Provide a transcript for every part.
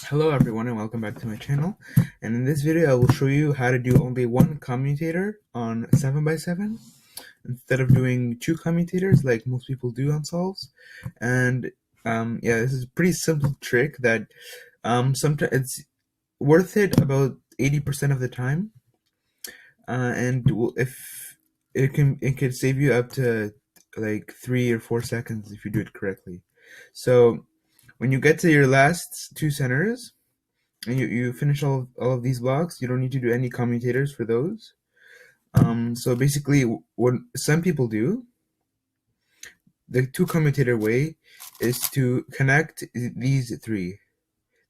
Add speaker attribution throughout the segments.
Speaker 1: Hello everyone and welcome back to my channel, and in this video I will show you how to do only one commutator on 7x7 instead of doing two commutators like most people do on solves. And yeah, this is a pretty simple trick that sometimes it's worth it about 80% of the time, and if it could save you up to like 3 or 4 seconds if you do it correctly. So when you get to your last two centers and you finish all of these blocks, you don't need to do any commutators for those. So basically, what some people do, the two commutator way, is to connect these three,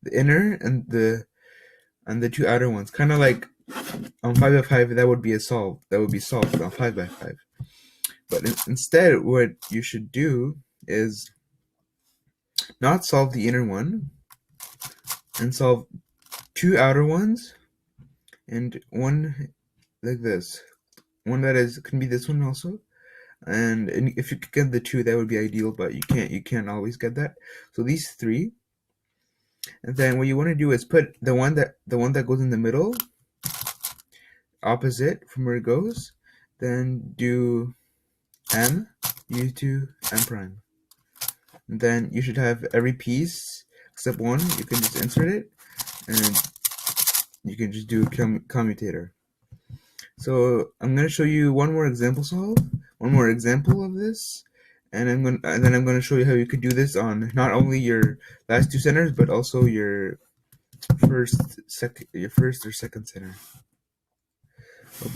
Speaker 1: the inner and the two outer ones, kind of like on 5x5. That would be a solve. That would be solved on 5x5. But instead, what you should do is not solve the inner one and solve two outer ones and one like this. One that can be this one also, and if you could get the two, that would be ideal, but you can't always get that. So these three, and then what you want to do is put the one that goes in the middle opposite from where it goes, then do m u2 m prime, and then you should have every piece except one. You can just insert it and you can just do a commutator. So I'm going to show you one more example of this, and then I'm going to show you how you could do this on not only your last two centers but also your first or second center.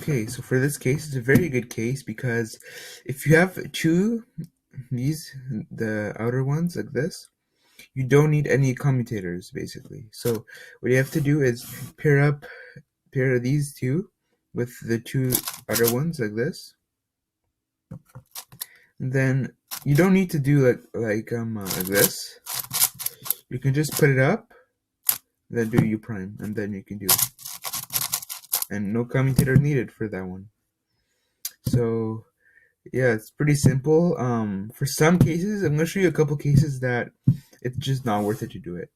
Speaker 1: Okay, so for this case, it's a very good case because if you have the outer ones like this, you don't need any commutators basically. So what you have to do is pair these two with the two other ones like this, and then you don't need to do like this. You can just put it up, then do u prime, and then you can do it, and no commutator needed for that one. So yeah, it's pretty simple. For some cases, I'm gonna show you a couple cases that it's just not worth it to do it.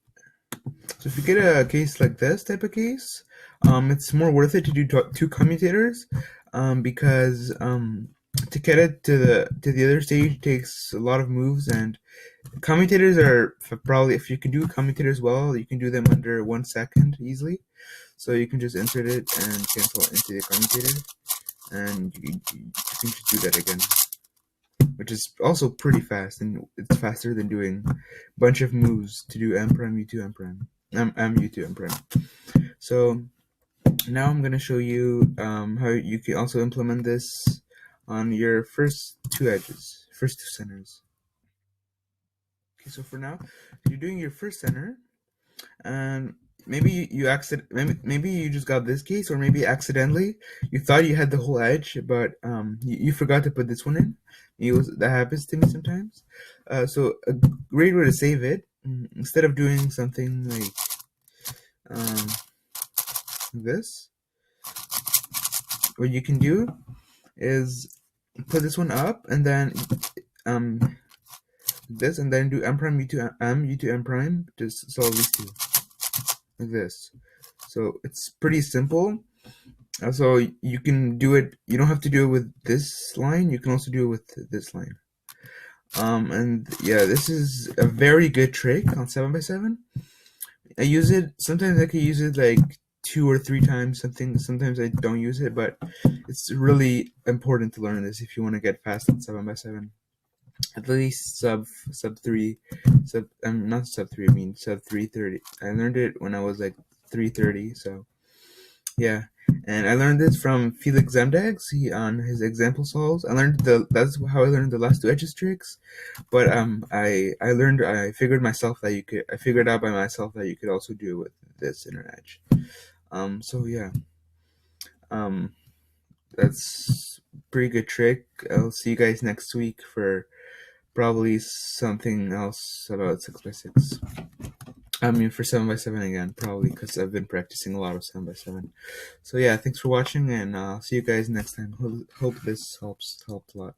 Speaker 1: So if you get a case like this type of case, it's more worth it to do two commutators, because to get it to the other stage takes a lot of moves, and commutators are probably, if you can do commutators well, you can do them under 1 second easily. So you can just insert it and cancel it into the commutator, and you can just do that again, which is also pretty fast, and it's faster than doing a bunch of moves to do m prime u2 m prime u2 m prime. So now I'm going to show you how you can also implement this on your first two centers. Okay, so for now, you're doing your first center, and maybe maybe you just got this case, or maybe accidentally you thought you had the whole edge, but you forgot to put this one in. That happens to me sometimes. So a great way to save it, instead of doing something like this, what you can do is put this one up, and then this, and then do m prime u2 m prime, just solve these two like this. So it's pretty simple. Also, you can do it, you don't have to do it with this line, you can also do it with this line. And yeah, this is a very good trick on 7x7. I use it, sometimes I could use it like 2 or 3 times, sometimes I don't use it, but it's really important to learn this if you want to get fast on 7x7. At least sub 3, not sub 3, I mean sub 330. I learned it when I was like 330, so yeah. And I learned this from Felix Zemdegs on his example solves. That's how I learned the last two edges tricks. But I figured out by myself that you could also do it with this inner edge. So yeah. That's a pretty good trick. I'll see you guys next week for probably something else about 6x6. I mean, for 7x7 again, probably, because I've been practicing a lot of 7x7. So yeah, thanks for watching, and I'll see you guys next time. Hope this helped a lot.